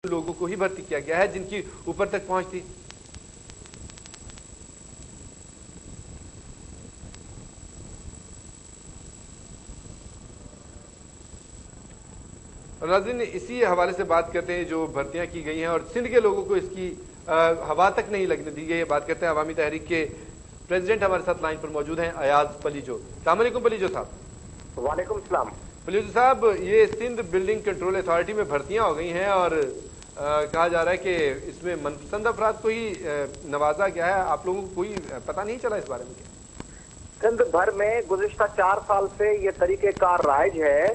लोगों को ही भर्ती किया गया है जिनकी ऊपर तक पहुंच थी। नाज़रीन, इसी हवाले से बात करते हैं जो भर्तियां की गई हैं और सिंध के लोगों को इसकी हवा तक नहीं लगने दी गई। बात करते हैं अवामी तहरीक के प्रेसिडेंट हमारे साथ लाइन पर मौजूद हैं, अयाज पलीजो। अस्सलाम वालेकुम पलीजो साहब। वालेकुम सलाम। पलीजो साहब, ये सिंध बिल्डिंग कंट्रोल अथॉरिटी में भर्तियां हो गई हैं और कहा जा रहा है कि इसमें मनपसंद अफराद को ही नवाजा गया है। आप लोगों को कोई पता नहीं चला इस बारे में? सिंध भर में गुज़िश्ता 4 साल से ये तरीक़ेकार राइज है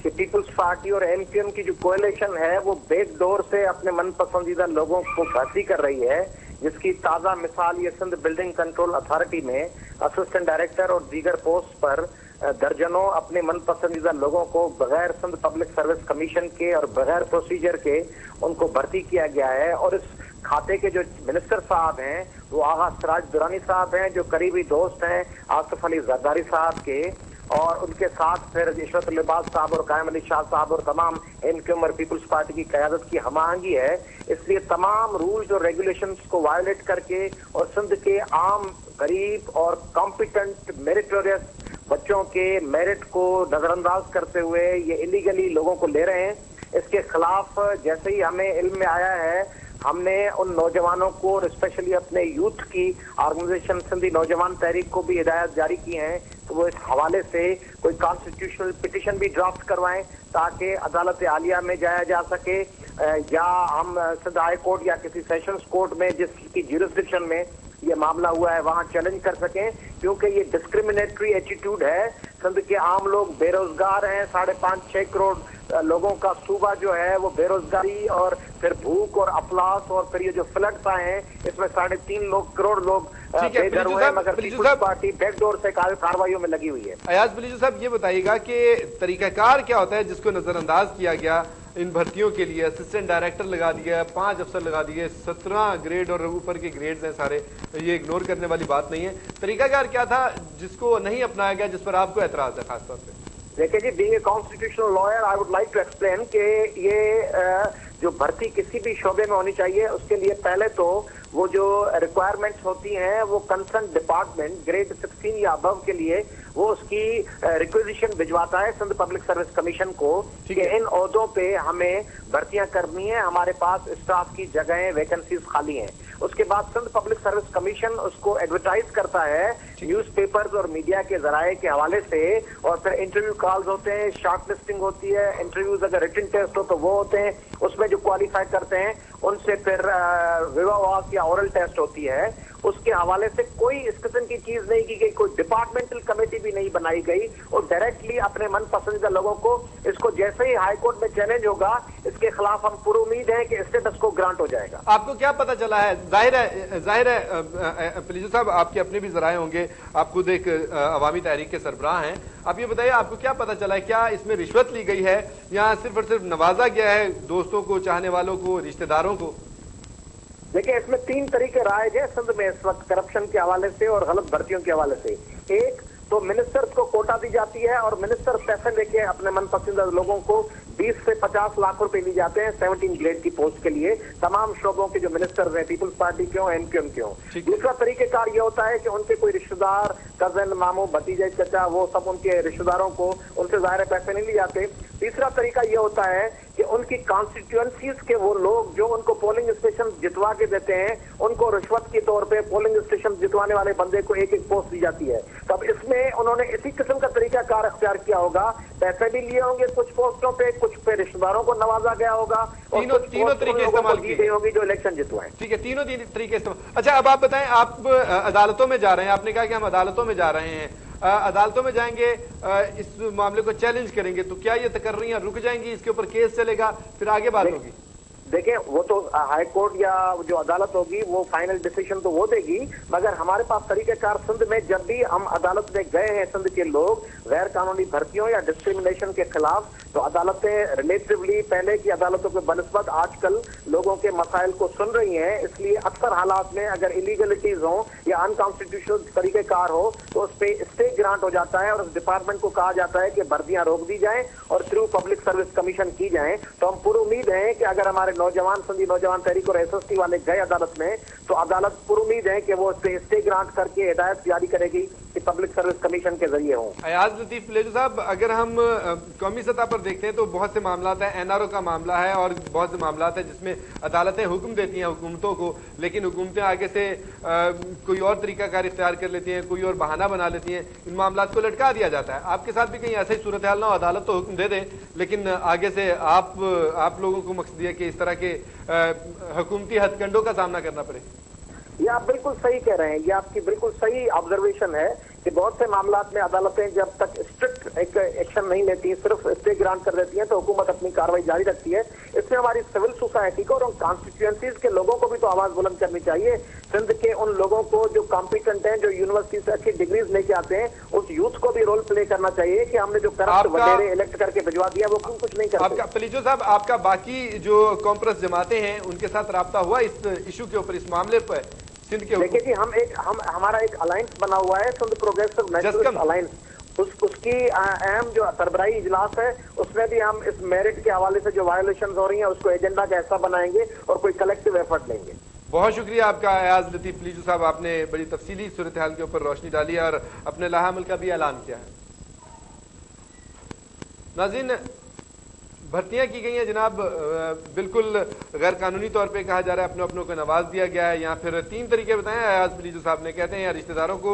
कि पीपल्स पार्टी और एमक्यूएम की जो कोएलिशन है वो बैकडोर से अपने मनपसंदीदा लोगों को भर्ती कर रही है, जिसकी ताज़ा मिसाल ये सिंध बिल्डिंग कंट्रोल अथॉरिटी में असिस्टेंट डायरेक्टर और दीगर पोस्ट पर दर्जनों अपने मनपसंदीदा लोगों को बगैर सिंध पब्लिक सर्विस कमीशन के और बगैर प्रोसीजर के उनको भर्ती किया गया है। और इस खाते के जो मिनिस्टर साहब हैं वो आगा सिराज दुरानी साहब हैं, जो करीबी दोस्त हैं आसिफ अली जरदारी साहब के, और उनके साथ फिर इशरत लिबास साहब और कायम अली शाह साहब और तमाम एमक्यूएम और पीपल्स पार्टी की क़यादत की हमाहंगी है। इसलिए तमाम रूल्स और रेगुलेशंस को वायलेट करके और सिंध के आम गरीब और कॉम्पिटेंट मेरिटोरियस बच्चों के मेरिट को नजरअंदाज करते हुए ये इलीगली लोगों को ले रहे हैं। इसके खिलाफ जैसे ही हमें इल्म में आया है, हमने उन नौजवानों को और स्पेशली अपने यूथ की ऑर्गेनाइजेशन सिंधी नौजवान तहरीक को भी हिदायत जारी की हैं तो वो इस हवाले से कोई कॉन्स्टिट्यूशनल पिटीशन भी ड्राफ्ट करवाएं ताकि अदालत आलिया में जाया जा सके, या हम सिंध हाई कोर्ट या किसी सेशंस कोर्ट में जिसकी ज्यूरिसडिक्शन में ये मामला हुआ है वहां चैलेंज कर सकें, क्योंकि ये डिस्क्रिमिनेटरी एटीट्यूड है। सिंध के आम लोग बेरोजगार हैं, 5.5-6 करोड़ लोगों का सूबा जो है वो बेरोजगारी और फिर भूख और अफलास और फिर ये जो फ्लड्स आए हैं इसमें 3.5 करोड़ लोग बेघर हुए हैं, मगर पीपल्स पार्टी बैकडोर से कार्रवाइयों में लगी हुई है। अयाज पलीजो साहब, ये बताइएगा कि तरीकाकार क्या होता है जिसको नजरअंदाज किया गया इन भर्तियों के लिए? असिस्टेंट डायरेक्टर लगा दिया, 5 अफसर लगा दिए, 17 ग्रेड और ऊपर के ग्रेड्स हैं सारे, ये इग्नोर करने वाली बात नहीं है। तरीकाकार क्या था जिसको नहीं अपनाया गया, जिस पर आपको एतराज है खासतौर पे? देखिए जी, being a constitutional lawyer I would like to explain कि ये जो भर्ती किसी भी शोबे में होनी चाहिए उसके लिए पहले तो वो जो रिक्वायरमेंट्स होती हैं वो कंसर्न डिपार्टमेंट ग्रेड 16 या अबव के लिए वो उसकी रिक्वेजिशन भिजवाता है सिंध पब्लिक सर्विस कमीशन को कि इन ओहदों पे हमें भर्तियां करनी है, हमारे पास स्टाफ की जगहें वैकेंसीज खाली हैं। उसके बाद सिंध पब्लिक सर्विस कमीशन उसको एडवर्टाइज करता है न्यूज़पेपर्स और मीडिया के जराए के हवाले से, और फिर इंटरव्यू कॉल्स होते हैं, शॉर्ट लिस्टिंग होती है, इंटरव्यूज अगर रिटन टेस्ट हो तो वो होते हैं, उसमें जो क्वालिफाई करते हैं उनसे फिर विवाह या ओरल टेस्ट होती है। उसके हवाले से कोई इस किस्म की चीज नहीं की गई, कोई डिपार्टमेंटल कमेटी भी नहीं बनाई गई, और डायरेक्टली अपने मन पसंदीदा लोगों को इसको जैसे ही हाई कोर्ट में चैलेंज होगा इसके खिलाफ हम पूरी उम्मीद है कि स्टेटस को ग्रांट हो जाएगा। आपको क्या पता चला है? जाहिर है पलीजो साहब, आपके अपने भी जराए होंगे, आप खुद एक अवामी तहरीक के सरबराह हैं, आप ये बताइए आपको क्या पता चला है? क्या इसमें रिश्वत ली गई है या सिर्फ और सिर्फ नवाजा गया है दोस्तों को, चाहने वालों को, रिश्तेदारों को? देखिए, इसमें 3 तरीके राइज है सिंध में इस वक्त करप्शन के हवाले से और गलत भर्तियों के हवाले से। एक तो मिनिस्टर्स को कोटा दी जाती है और मिनिस्टर पैसे लेके अपने मनपसंदीदा लोगों को 20 से 50 लाख रुपए ली जाते हैं 17 ग्रेड की पोस्ट के लिए, तमाम शोबों के जो मिनिस्टर्स हैं, पीपल्स पार्टी के हो, एमक्यूएम के हो। दूसरा तरीकेकार ये होता है कि उनके कोई रिश्तेदार, कजन, मामू, भतीजे, चचा, वो सब उनके रिश्तेदारों को उनसे ज़ाहिर पैसे नहीं लिए जाते। तीसरा तरीका ये होता है कि उनकी कॉन्स्टिट्यूएंसीज के वो लोग जो उनको पोलिंग स्टेशन जितवा के देते हैं उनको रिश्वत के तौर पे पोलिंग स्टेशन जितवाने वाले बंदे को एक पोस्ट दी जाती है। तब इसमें उन्होंने इसी किस्म का तरीकाकार अख्तियार किया होगा, पैसे भी लिए होंगे कुछ पोस्टों पे, कुछ पे रिश्तेदारों को नवाजा गया होगा, और तीनों तरीके इस्तेमाल की गई होगी जो इलेक्शन जितवाए। ठीक है, तीनों तरीके इस्तेमाल। अच्छा, अब आप बताएं, आप अदालतों में जा रहे हैं, आपने कहा कि हम अदालतों में जा रहे हैं, अदालतों में जाएंगे, इस मामले को चैलेंज करेंगे, तो क्या ये तकर्रियां रुक जाएंगी, इसके ऊपर केस चलेगा, फिर आगे बात होगी? देखिए, वो तो हाई कोर्ट या जो अदालत होगी वो फाइनल डिसीजन तो वो देगी, मगर हमारे पास तरीकेकार सिंध में जब भी हम अदालत में गए हैं सिंध के लोग गैर कानूनी भर्तियों या डिस्क्रिमिनेशन के खिलाफ, तो अदालतें रिलेटिवली पहले की अदालतों के बनस्बत आजकल लोगों के मसाइल को सुन रही हैं, इसलिए अक्सर हालात में अगर इलीगलिटीज हो या अनकॉन्स्टिट्यूशनल तरीकेकार हो तो उस पर स्टे ग्रांट हो जाता है और उस डिपार्टमेंट को कहा जाता है कि भर्तियां रोक दी जाएं और थ्रू पब्लिक सर्विस कमीशन की जाएं। तो हम पूरी उम्मीद है कि अगर हमारे नौजवान संधि नौजवान तहरीक और SST वाले गए अदालत में तो अदालत पूरी उम्मीद है कि वो स्टे ग्रांट करके हिदायत जारी करेगी कि पब्लिक सर्विस कमीशन के जरिए हो। अयाज लतीफ पिलेजू साहब, अगर हम कौमी सतह पर देखते हैं तो बहुत से मामला है, NRO का मामला है और बहुत से मामला है जिसमें अदालतें हुक्म देती हैं हुकूमतों को, लेकिन हुकूमतें आगे से कोई और तरीकाकार इख्तियार कर लेती हैं, कोई और बहाना बना लेती हैं, इन मामला को लटका दिया जाता है। आपके साथ भी कहीं ऐसा ही सूरत हाल ना हो, अदालत तो हुक्म दे दे लेकिन आगे से आप लोगों को मकसद है कि इस तरह के हुकूमती हथकंडों का सामना करना पड़े? ये आप बिल्कुल सही कह रहे हैं, ये आपकी बिल्कुल सही ऑब्जर्वेशन है कि बहुत से मामलात में अदालतें जब तक स्ट्रिक्ट एक एक्शन नहीं लेती, सिर्फ स्टे ग्रांट कर देती हैं तो हुकूमत अपनी कार्रवाई जारी रखती है। इसमें हमारी सिविल सोसाइटी को और उन कॉन्स्टिट्यूएंसीज के लोगों को भी तो आवाज बुलंद करनी चाहिए। सिंध के उन लोगों को जो कॉम्पिटेंट हैं, जो यूनिवर्सिटी से अच्छी डिग्रीज लेके आते हैं, उस यूथ को भी रोल प्ले करना चाहिए कि हमने जो करप्ट वडेरे इलेक्ट करके भिजवा दिया वो क्यों कुछ नहीं करते। पिलीजू साहब, आपका बाकी जो कॉम्प्रेस जमाते हैं उनके साथ राब्ता हुआ इस इशू के ऊपर, इस मामले पर? देखिए जी, हमारा एक अलायंस बना हुआ है, सिंध प्रोग्रेसिव नेशनलिस्ट अलायंस, उसकी अहम जो सरबराही इजलास है उसमें भी हम इस मेरिट के हवाले से जो वायोलेशन हो रही हैं उसको एजेंडा का हिस्सा बनाएंगे और कोई कलेक्टिव एफर्ट लेंगे। बहुत शुक्रिया आपका अयाज लतीफ पिलीजू साहब, आपने बड़ी तफसीली सूरत हाल के ऊपर रोशनी डाली है और अपने लाहमल का भी ऐलान किया है। नाज़रीन, भर्तियां की गई हैं जनाब, बिल्कुल गैर कानूनी तौर पे कहा जा रहा है, अपने अपनों को नवाज दिया गया है। यहाँ फिर 3 तरीके बताए अयाज पिलीजू साहब ने, कहते हैं या रिश्तेदारों को,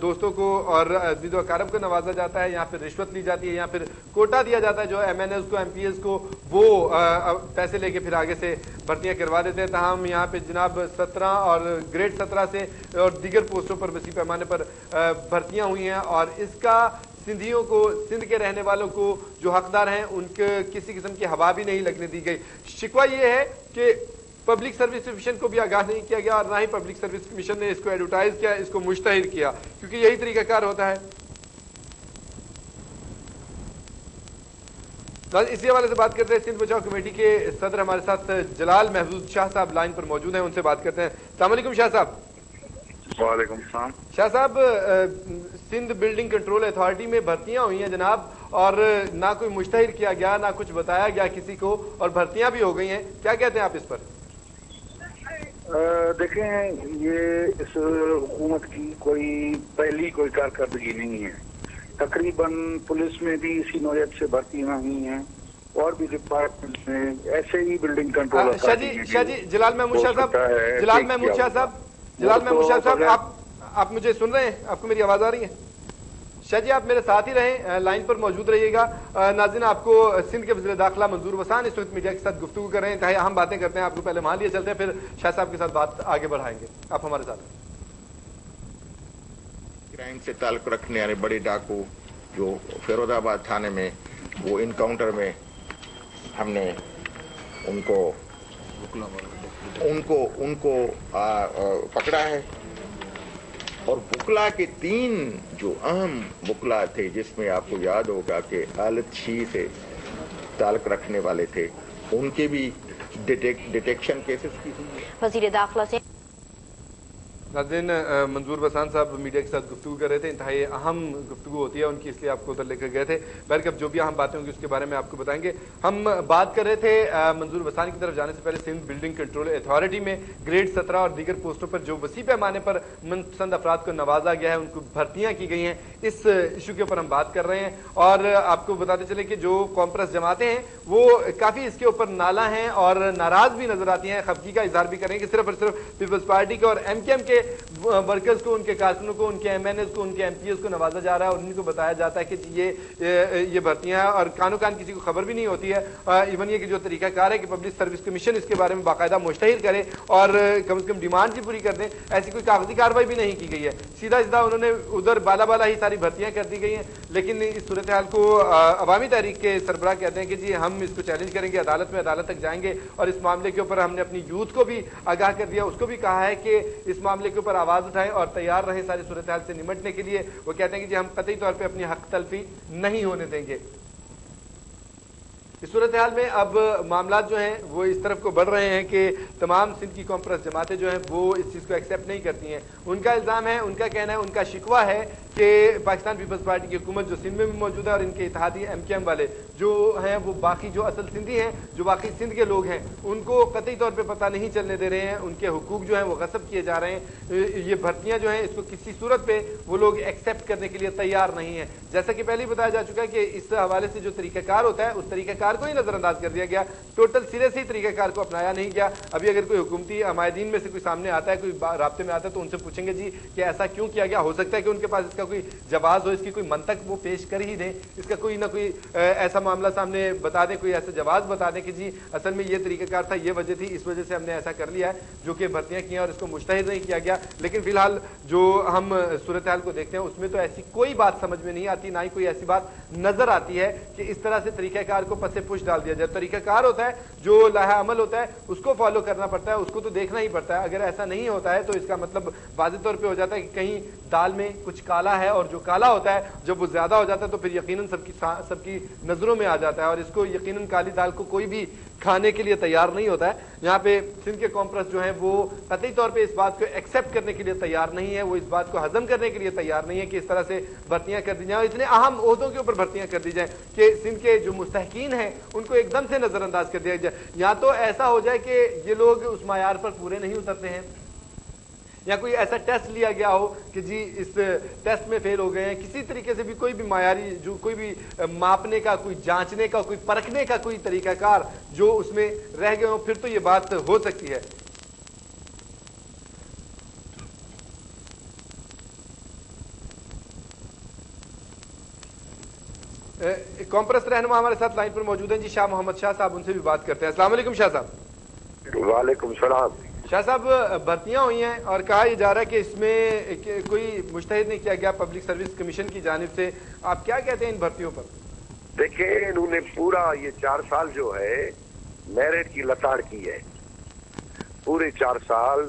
दोस्तों को और अज़ीज़ व अकारब को नवाजा जाता है, या फिर रिश्वत ली जाती है, या फिर कोटा दिया जाता है जो MNAs को MPs को, वो पैसे लेके फिर आगे से भर्तियां करवा देते हैं। तमाम यहाँ पे जनाब 17 और ग्रेड 17 से और दीगर पोस्टों पर वसी पैमाने पर भर्तियां हुई हैं और इसका सिंधियों को, सिंध के रहने वालों को जो हकदार हैं उनके किसी किस्म की हवा भी नहीं लगने दी गई। शिकवा ये है कि पब्लिक सर्विस कमीशन को भी आगाह नहीं किया गया और ना ही पब्लिक सर्विस कमीशन ने इसको एडवर्टाइज किया, इसको मुश्तहिर किया, क्योंकि यही तरीकाकार होता है। इसी हवाले से बात करते हैं, सिंध बचाओ कमेटी के सदर हमारे साथ जलाल महफूज शाह साहब लाइन पर मौजूद हैं, उनसे बात करते हैं। अस्सलाम वालेकुम शाह साहब। वालेकुम सलाम। शाह साहब, सिंध बिल्डिंग कंट्रोल अथॉरिटी में भर्तियां हुई हैं जनाब और ना कोई मुश्तहिर किया गया, ना कुछ बताया गया किसी को, और भर्तियां भी हो गई हैं, क्या कहते हैं आप इस पर? देखें, ये इस हुकूमत की कोई पहली कोई कारकर्दगी नहीं है। तकरीबन पुलिस में भी इसी नौयत से भर्तियां हुई हैं और भी डिपार्टमेंट में ऐसे ही बिल्डिंग कंट्रोल। शाह जी, जलाल महमूद शाह साहब, जलाल महमूद शाह साहब, आप मुझे सुन रहे हैं? आपको मेरी आवाज आ रही है? शाह जी, आप मेरे साथ ही रहें, लाइन पर मौजूद रहिएगा। नाज़रीन, आपको सिंध के वज़ीर दाखिला मंजूर वसान इस वक्त मीडिया के साथ गुफ्तगू कर रहे हैं, इंतहाई अहम बातें करते हैं, आपको पहले वहां लिए चलते हैं, फिर शाह साहब के साथ बात आगे बढ़ाएंगे। आप हमारे साथ। क्राइम से ताल्लुक रखने वाले बड़े डाकू जो फिरोजाबाद थाने में वो इनकाउंटर में हमने उनको पकड़ा है, और बुकला के 3 जो अहम बुकला थे जिसमें आपको याद होगा कि आलत शी से ताल्लुक रखने वाले थे, उनके भी डिटेक्शन केसेस की थी। वज़ीर दाखिला से नाज़रीन, मंजूर वसान साहब मीडिया के साथ गुफ्तगू कर रहे थे, इंतहाई अहम गुफ्तगू होती है उनकी, इसलिए आपको उधर लेकर गए थे। बहरकल अब जो भी अहम बातें होंगी उसके बारे में आपको बताएंगे। हम बात कर रहे थे मंजूर वसान की तरफ जाने से पहले सिंध बिल्डिंग कंट्रोल अथॉरिटी में ग्रेड 17 और दीगर पोस्टों पर जो वसी पैमाने पर मनपसंद अफराद को नवाजा गया है, उनको भर्तियां की गई हैं, इस इशू के ऊपर हम बात कर रहे हैं। और आपको बताते चले कि जो कॉम्प्रेस जमातें हैं वो काफी इसके ऊपर नाला हैं और नाराज भी नजर आती हैं, खफगी का इजहार भी करें कि सिर्फ और सिर्फ पीपल्स पार्टी के और MKM के वर्कर्स को, उनके कारकुनों को, उनके MNAs को, उनके MPs को नवाजा जा रहा है और उन्हीं को बताया जाता है कि ये भर्तियां, और कानो कान किसी को खबर भी नहीं होती है। इवन ये कि जो तरीकाकार है कि पब्लिक सर्विस कमीशन इसके बारे में बाकायदा मुश्तहिर करे और कम से कम डिमांड भी पूरी कर दें, ऐसी कोई कागजी कार्रवाई भी नहीं की गई है। सीधा सीधा उन्होंने उधर बाला ही सारी भर्तियां कर दी गई हैं। लेकिन इस सूरत हाल को अवामी तहरीक के सरबराह कहते हैं कि जी हम इसको चैलेंज करेंगे, अदालत में, अदालत तक जाएंगे, और इस मामले के ऊपर हमने अपनी यूथ को भी आगाह कर दिया, उसको भी कहा है कि इस मामले के ऊपर आवाज उठाएं और तैयार रहे सारी सूरत हाल से निमटने के लिए। वो कहते हैं कि जी हम कतई तौर पे अपनी हक तलफी नहीं होने देंगे। इस सूरत हाल में अब मामला जो हैं वो इस तरफ को बढ़ रहे हैं कि तमाम सिंध की कौम परस्त जमातें जो हैं वो इस चीज़ को एक्सेप्ट नहीं करती हैं। उनका इल्ज़ाम है, उनका कहना है, उनका शिकवा है कि पाकिस्तान पीपल्स पार्टी की हुकूमत जो सिंध में भी मौजूद है और इनके इत्तेहादी MKM वाले जो हैं वो बाकी जो असल सिंधी हैं, जो बाकी सिंध के लोग हैं, उनको कतई तौर पे पता नहीं चलने दे रहे हैं। उनके हुकूक जो हैं वो गसब किए जा रहे हैं। ये भर्तियां जो हैं इसको किसी सूरत पे वो लोग एक्सेप्ट करने के लिए तैयार नहीं है। जैसा कि पहले ही बताया जा चुका है कि इस हवाले से जो तरीक़ाकार होता है उस तरीक़ाकार को ही नजरअंदाज कर दिया गया, टोटल सिरे से ही तरीक़ाकार को अपनाया नहीं गया। अभी अगर कोई हुकूमती हमायदीन में से कोई सामने आता है, कोई राब्ते में आता है, तो उनसे पूछेंगे जी कि ऐसा क्यों किया गया। हो सकता है कि उनके पास इसका कोई जवाब हो, इसकी कोई मंतक वो पेश कर ही दें, इसका कोई ना कोई ऐसा मामला सामने बता दें, कोई ऐसा जवाब बता दें कि जी असल में ये तरीक़ाकार था, ये वजह थी, इस वजह से हमने ऐसा कर लिया है, जो कि भर्तियां की हैं और इसको मुश्तहिद नहीं किया गया। लेकिन फिलहाल जो हम सूरत हाल को देखते हैं उसमें तो ऐसी कोई बात समझ में नहीं आती, ना ही कोई ऐसी बात नजर आती है कि इस तरह से तरीक़ाकार को पसे पुश डाल दिया जाए। तरीक़ाकार होता है, जो लाहा अमल होता है उसको फॉलो करना पड़ता है, उसको तो देखना ही पड़ता है। अगर ऐसा नहीं होता है तो इसका मतलब वाज़ेह तौर पे हो जाता है कि कहीं दाल में कुछ काला है, और जो काला होता है जब वो ज्यादा हो जाता है तो फिर यकीनन सबकी नजरों में आ जाता है, और इसको यकीनन काली दाल को कोई भी खाने के लिए तैयार नहीं होता है। यहाँ पे सिंध के कौम परस्त जो हैं वो कतई तौर पे इस बात को एक्सेप्ट करने के लिए तैयार नहीं है, वो इस बात को हजम करने के लिए तैयार नहीं है कि इस तरह से भर्तियां कर दी जाए और इतने अहम ओहदों के ऊपर भर्तियां कर दी जाए कि सिंध के जो मुस्तहकीन हैं उनको एकदम से नजरअंदाज कर दिया जाए। या तो ऐसा हो जाए कि ये लोग उस मायार पर पूरे नहीं उतरते हैं, या कोई ऐसा टेस्ट लिया गया हो कि जी इस टेस्ट में फेल हो गए हैं, किसी तरीके से भी कोई भी मायारी जो कोई भी मापने का, कोई जांचने का, कोई परखने का कोई तरीकाकार जो उसमें रह गए हो, फिर तो ये बात हो सकती है। कौम परस्त रहनुमा हमारे साथ लाइन पर मौजूद हैं जी, शाह मोहम्मद शाह साहब, उनसे भी बात करते हैं। अस्सलाम वालेकुम शाह साहब। वालेकुम सलाम। शाह साहब, भर्तियां हुई हैं और कहा यह जा रहा है कि इसमें कोई मुश्तहिद नहीं किया गया पब्लिक सर्विस कमीशन की जानिब से, आप क्या कहते हैं इन भर्तियों पर? देखिए, इन्होंने पूरा ये 4 साल जो है मेरिट की लताड़ की है। पूरे 4 साल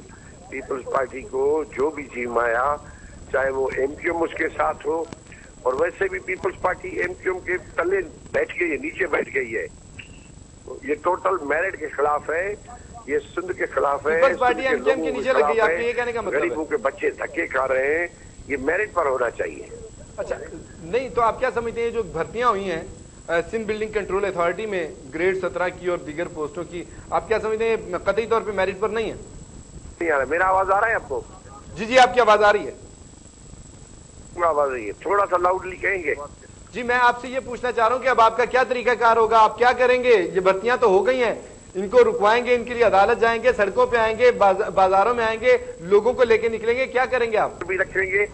पीपल्स पार्टी को जो भी जीमाया, चाहे वो MQM उसके साथ हो, और वैसे भी पीपल्स पार्टी MQM के तले बैठ गई है, नीचे बैठ गई है। ये टोटल मेरिट के खिलाफ है, ये सिंध के खिलाफ है, पीपल्स पार्टी MQM के नीचे लग गई, आपके ये कहने का मतलब है गरीबों के बच्चे धक्के खा रहे हैं, ये मेरिट पर होना चाहिए। अच्छा, नहीं तो आप क्या समझते हैं जो भर्तियां हुई हैं सिंध बिल्डिंग कंट्रोल अथॉरिटी में ग्रेड 17 की और दीगर पोस्टों की, आप क्या समझते हैं कतई तौर पे मेरिट पर नहीं है? नहीं आ रहा, मेरा आवाज आ रहा है आपको? जी जी, आपकी आवाज आ रही है। आवाज रही है, थोड़ा सा लाउडली कहेंगे? जी, मैं आपसे ये पूछना चाह रहा हूँ कि अब आपका क्या तरीकाकार होगा, आप क्या करेंगे? ये भर्तियां तो हो गई हैं, इनको रुकवाएंगे, इनके लिए अदालत जाएंगे, सड़कों पे आएंगे, बाजारों में आएंगे, लोगों को लेके निकलेंगे, क्या करेंगे आप? भी रखेंगे,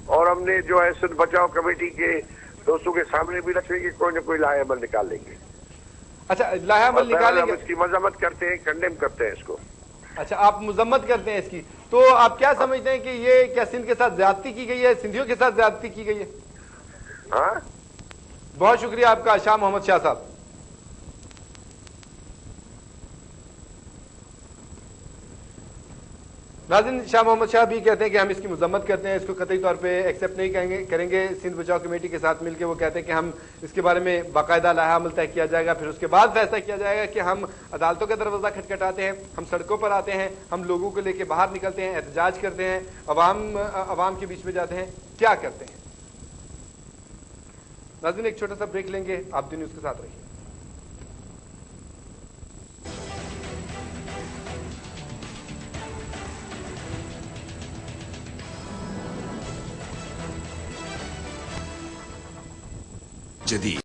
और हमने जो है सिंध बचाओ कमेटी के दोस्तों के सामने भी रखेंगे, कोई ना कोई लाहे अमल निकाल लेंगे। अच्छा, लाहे अमल निकालेंगे? इसकी मजम्मत करते हैं, कंडेम करते हैं इसको। अच्छा, आप मजम्मत करते हैं इसकी, तो आप क्या समझते हैं कि ये क्या सिंध के साथ ज्यादती की गई है, सिंधियों के साथ ज्यादती की गई है? हाँ, बहुत शुक्रिया आपका शाह मोहम्मद शाह साहब। नाज़रीन, शाह मोहम्मद शाह भी कहते हैं कि हम इसकी मजम्मत करते हैं, इसको कतई तौर पे एक्सेप्ट नहीं करेंगे। सिंध बचाओ कमेटी के साथ मिलकर वो कहते हैं कि हम इसके बारे में बाकायदा लाहा अमल तय किया जाएगा, फिर उसके बाद फैसला किया जाएगा कि हम अदालतों का दरवाजा खटखटाते हैं, हम सड़कों पर आते हैं, हम लोगों को लेकर बाहर निकलते हैं, एहतजाज करते हैं, अवाम के बीच में जाते हैं, क्या करते हैं। नाज़रीन, एक छोटा सा ब्रेक लेंगे, आप दिन उसके साथ रहिए। जदीद